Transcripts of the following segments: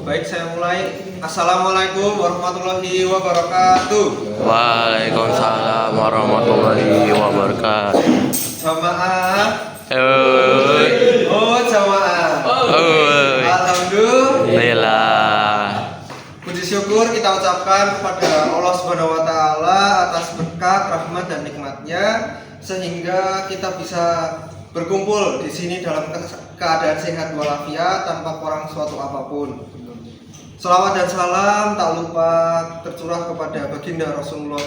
Baik, saya mulai. Assalamualaikum warahmatullahi wabarakatuh. Waalaikumsalam warahmatullahi wabarakatuh. Jamaah. Oi. Oh, jamaah. Oi. Alhamdulillah. Puji syukur kita ucapkan kepada Allah Subhanahu wa taala atas berkat, rahmat dan nikmatnya sehingga kita bisa berkumpul di sini dalam keadaan sehat walafiat tanpa kurang suatu apapun. Salawat dan salam tak lupa tercurah kepada baginda Rasulullah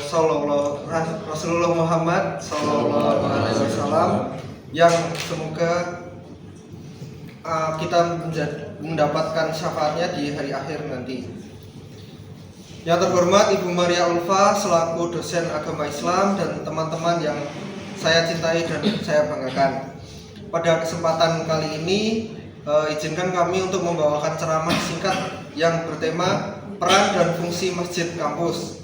Muhammad Sallallahu Alaihi Wasallam yang semoga kita mendapatkan syafaatnya di hari akhir nanti. Yang terhormat Ibu Maria Ulfa selaku dosen agama Islam dan teman-teman yang saya cintai dan saya banggakan. Pada kesempatan kali ini izinkan kami untuk membawakan ceramah singkat yang bertema peran dan fungsi masjid kampus.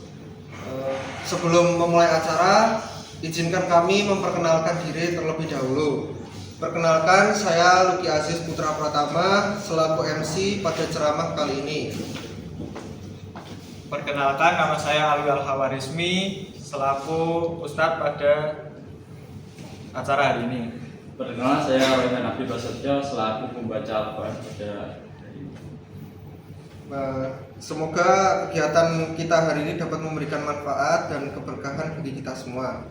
Sebelum memulai acara, izinkan kami memperkenalkan diri terlebih dahulu. Perkenalkan, saya Luki Aziz Putra Pratama selaku MC pada ceramah kali ini. Perkenalkan, nama saya Alwi Al-Hawarizmi selaku Ustadz pada acara hari ini. Perkenalkan, saya Raihan Abdi Prasetyo selaku pembaca Al-Quran pada hari ini. Semoga kegiatan kita hari ini dapat memberikan manfaat dan keberkahan bagi kita semua.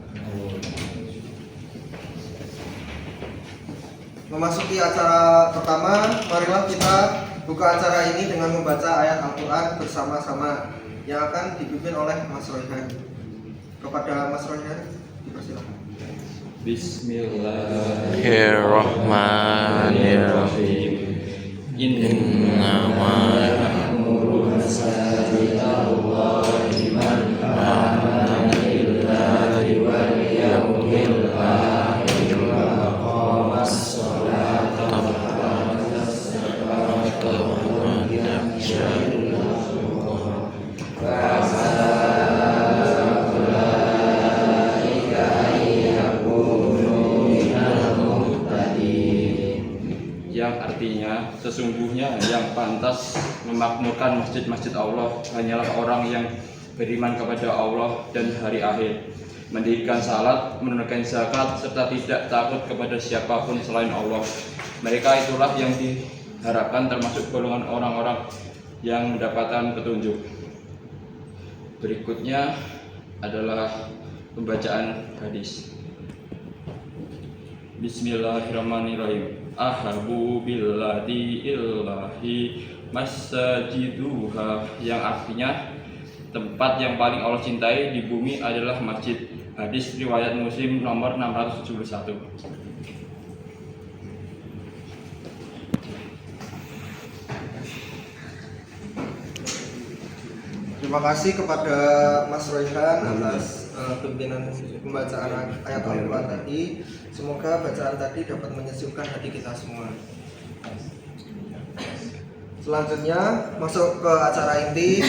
Memasuki acara pertama, marilah kita buka acara ini dengan membaca ayat Al-Quran bersama-sama yang akan dipimpin oleh Mas Royhan. Kepada Mas Royhan, dipersilakan. Bismillahirrahmanirrahim. Innama ya'muru masajidallahi man amana billahi wal yawmil akhir wa aqamas sholata wa atas zakata wa lam yashhadu Yang artinya sesungguhnya yang pantas memakmurkan masjid-masjid Allah hanyalah orang yang beriman kepada Allah dan hari akhir, mendirikan salat, menunaikan zakat, serta tidak takut kepada siapapun selain Allah. Mereka itulah yang diharapkan termasuk golongan orang-orang yang mendapatkan petunjuk. Berikutnya adalah pembacaan hadis. Bismillahirrahmanirrahim. Ahabu billadi illahi masajiduha, yang artinya tempat yang paling Allah cintai di bumi adalah masjid. Hadis riwayat Muslim nomor 671. Terima kasih kepada Mas Royhan atas pimpinan pembacaan ayat Al-Quran tadi. Semoga bacaan tadi dapat menyejukkan hati kita semua. Selanjutnya masuk ke acara inti,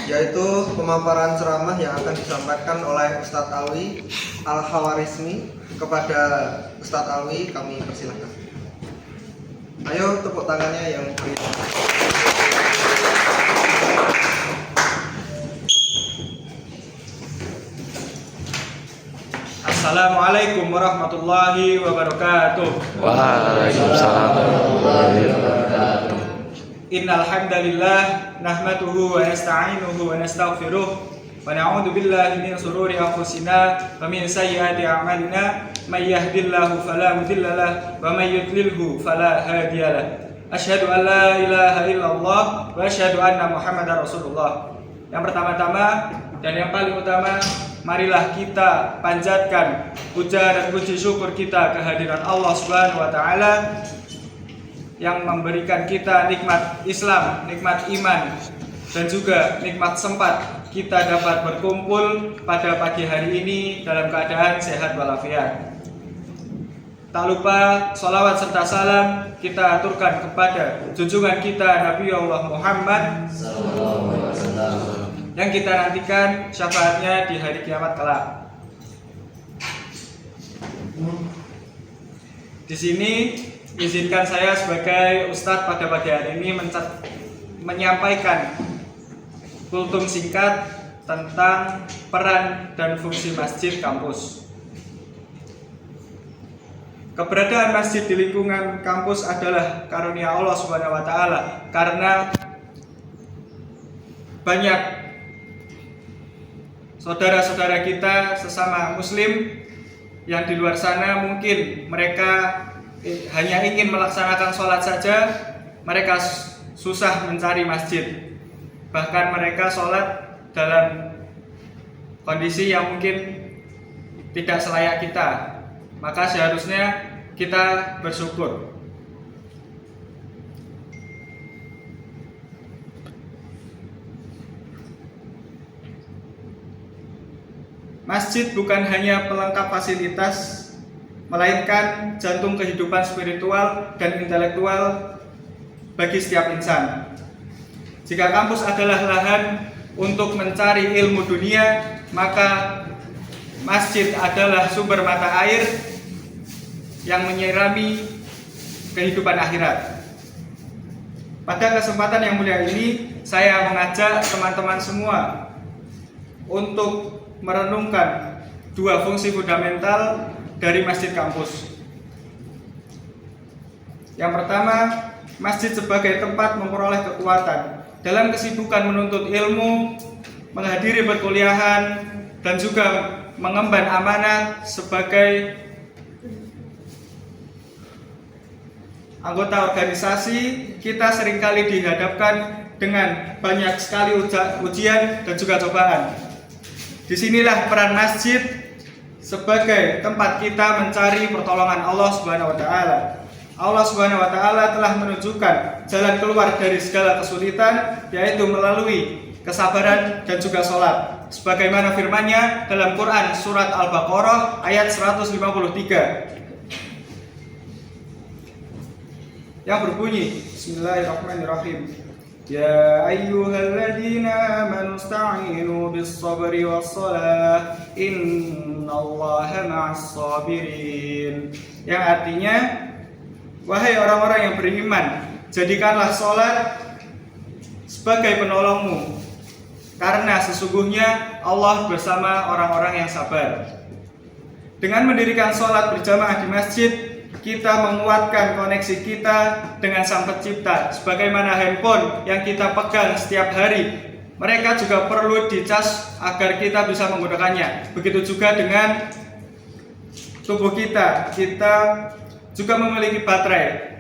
yaitu pemaparan ceramah yang akan disampaikan oleh Ustadz Alwi Al-Hawarizmi. Kepada Ustadz Alwi kami persilahkan. Ayo tepuk tangannya yang beri. Assalamualaikum warahmatullahi wabarakatuh. Waalaikumsalam warahmatullahi wabarakatuh. Innal hamdalillah nahmaduhu wa nasta'inuhu wa nastaghfiruh wa na'udzu billahi min shururi anfusina wa min sayyiati a'malina may yahdihillahu fala mudilla lahu wa may yudlilhu fala hadiyalah. Asyhadu an la ilaha illallah wa asyhadu anna Muhammadar Rasulullah. Yang pertama-tama dan yang paling utama, marilah kita panjatkan puja dan puji syukur kita kehadiran Allah Subhanahu wa taala yang memberikan kita nikmat Islam, nikmat iman dan juga nikmat sempat kita dapat berkumpul pada pagi hari ini dalam keadaan sehat walafiat. Tak lupa sholawat serta salam kita aturkan kepada junjungan kita Nabi Allah Muhammad yang kita nantikan syafaatnya di hari kiamat kelak. Di sini izinkan saya sebagai Ustadz pada pagi hari ini menyampaikan kultum singkat tentang peran dan fungsi masjid kampus. Keberadaan masjid di lingkungan kampus adalah karunia Allah Subhanahu wa taala, karena banyak saudara-saudara kita sesama muslim yang di luar sana mungkin mereka hanya ingin melaksanakan sholat saja, mereka susah mencari masjid. Bahkan mereka sholat dalam kondisi yang mungkin tidak selayak kita. Maka seharusnya kita bersyukur. Masjid bukan hanya pelengkap fasilitas, melainkan jantung kehidupan spiritual dan intelektual bagi setiap insan. Jika kampus adalah lahan untuk mencari ilmu dunia, maka masjid adalah sumber mata air yang menyirami kehidupan akhirat. Pada kesempatan yang mulia ini, saya mengajak teman-teman semua untuk merenungkan dua fungsi fundamental dari masjid kampus. Yang pertama, masjid sebagai tempat memperoleh kekuatan dalam kesibukan menuntut ilmu, menghadiri perkuliahan, dan juga mengemban amanah sebagai anggota organisasi. Kita seringkali dihadapkan dengan banyak sekali ujian dan juga cobaan. Disinilah peran masjid sebagai tempat kita mencari pertolongan Allah Subhanahu wa taala. Allah Subhanahu wa taala telah menunjukkan jalan keluar dari segala kesulitan, yaitu melalui kesabaran dan juga sholat. Sebagaimana firman-Nya dalam Quran surat Al-Baqarah ayat 153 yang berbunyi, Bismillahirrahmanirrahim. Ya ayyuhalladzina amanu ista'inu bis-sabri was-shalah innallaha ma'as sabirin. Yang artinya, wahai orang-orang yang beriman, jadikanlah sholat sebagai penolongmu, karena sesungguhnya Allah bersama orang-orang yang sabar. Dengan mendirikan sholat berjamaah di masjid, kita menguatkan koneksi kita dengan Sang Pencipta. Sebagaimana handphone yang kita pegang setiap hari, mereka juga perlu dicas agar kita bisa menggunakannya. Begitu juga dengan tubuh kita juga memiliki baterai.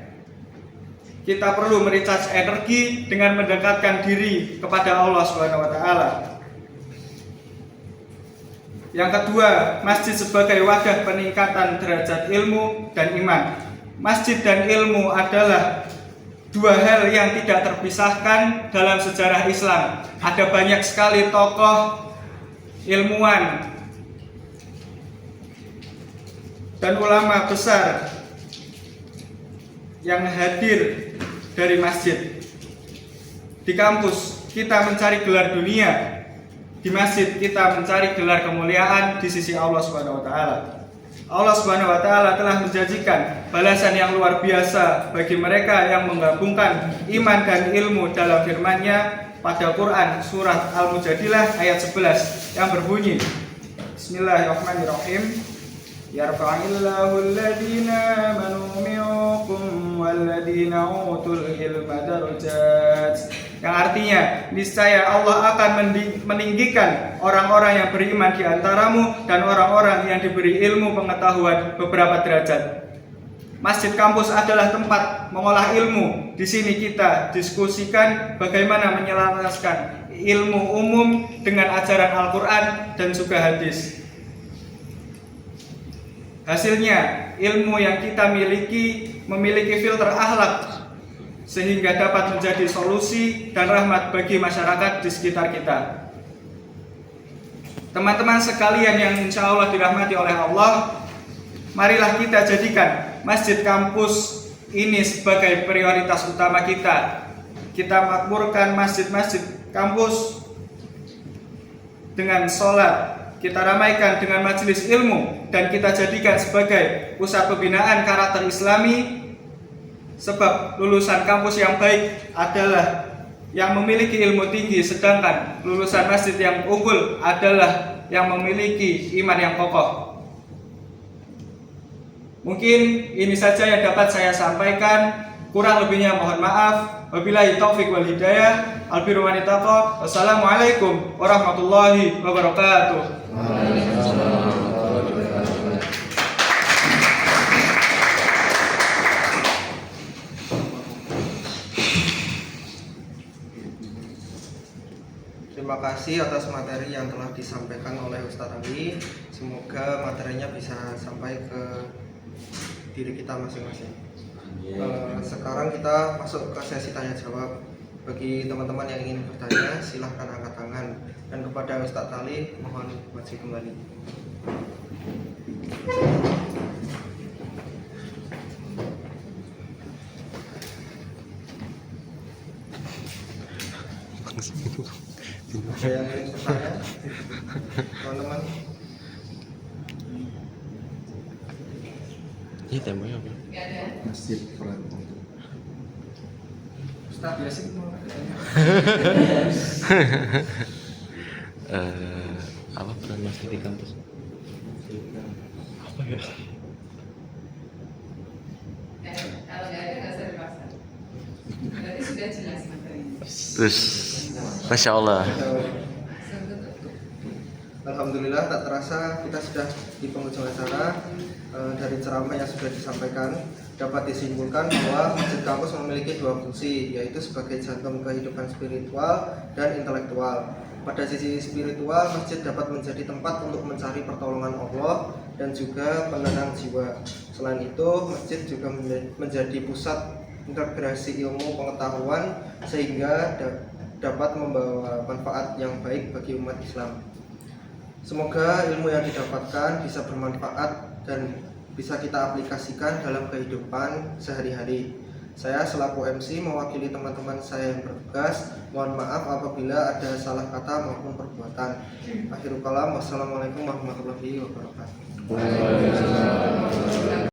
Kita perlu merecharge energi dengan mendekatkan diri kepada Allah Subhanahu wa taala. Yang kedua, masjid sebagai wadah peningkatan derajat ilmu dan iman. Masjid dan ilmu adalah dua hal yang tidak terpisahkan dalam sejarah Islam. Ada banyak sekali tokoh ilmuwan dan ulama besar yang hadir dari masjid. Di kampus kita mencari gelar dunia, di masjid kita mencari gelar kemuliaan di sisi Allah Subhanahu wa taala. Allah Subhanahu wa taala telah menjanjikan balasan yang luar biasa bagi mereka yang menggabungkan iman dan ilmu dalam firman-Nya pada Quran surat Al-Mujadilah ayat 11 yang berbunyi, Bismillahirrahmanirrahim. Yarfa'illahu alladhina amanu minkum walladhina utul ilma darajat. Yang artinya, niscaya Allah akan meninggikan orang-orang yang beriman di antaramu dan orang-orang yang diberi ilmu pengetahuan beberapa derajat. Masjid kampus adalah tempat mengolah ilmu. Di sini kita diskusikan bagaimana menyelaraskan ilmu umum dengan ajaran Al-Quran dan juga hadis. Hasilnya, ilmu yang kita memiliki filter akhlak sehingga dapat menjadi solusi dan rahmat bagi masyarakat di sekitar kita. Teman-teman sekalian yang insya Allah dirahmati oleh Allah, marilah kita jadikan masjid kampus ini sebagai prioritas utama kita. Kita makmurkan masjid-masjid kampus dengan sholat, kita ramaikan dengan majelis ilmu, dan kita jadikan sebagai pusat pembinaan karakter Islami. Sebab lulusan kampus yang baik adalah yang memiliki ilmu tinggi, sedangkan lulusan masjid yang unggul adalah yang memiliki iman yang kokoh. Mungkin ini saja yang dapat saya sampaikan. Kurang lebihnya mohon maaf. Wabillahi taufik wal hidayah. Albirru wan taqwa. Wassalamualaikum warahmatullahi wabarakatuh. Terima kasih atas materi yang telah disampaikan oleh Ustadz Ali. Semoga materinya bisa sampai ke diri kita masing-masing. Sekarang kita masuk ke sesi tanya jawab. Bagi teman-teman yang ingin bertanya, silahkan angkat tangan. Dan kepada Ustadz Ali, mohon maju kembali. Ada yang ingin bertanya, teman-teman? Ini temanya apa? Masjid Fuad. Ustaz Yasin mau Apa peran masjid di kampus? Apa ya? Kalau nggak ada nggak usah dipaksa. Berarti sudah jelas materinya. Terus, Masya Allah. Alhamdulillah, tak terasa kita sudah di penghujung acara. Dari ceramah yang sudah disampaikan dapat disimpulkan bahwa masjid kampus memiliki dua fungsi, yaitu sebagai jantung kehidupan spiritual dan intelektual. Pada sisi spiritual, masjid dapat menjadi tempat untuk mencari pertolongan Allah dan juga penenang jiwa. Selain itu, masjid juga menjadi pusat integrasi ilmu pengetahuan sehingga dapat membawa manfaat yang baik bagi umat Islam. Semoga ilmu yang didapatkan bisa bermanfaat dan bisa kita aplikasikan dalam kehidupan sehari-hari. Saya selaku MC mewakili teman-teman saya yang bertugas. Mohon maaf apabila ada salah kata maupun perbuatan. Akhirul kalam, wassalamualaikum warahmatullahi wabarakatuh.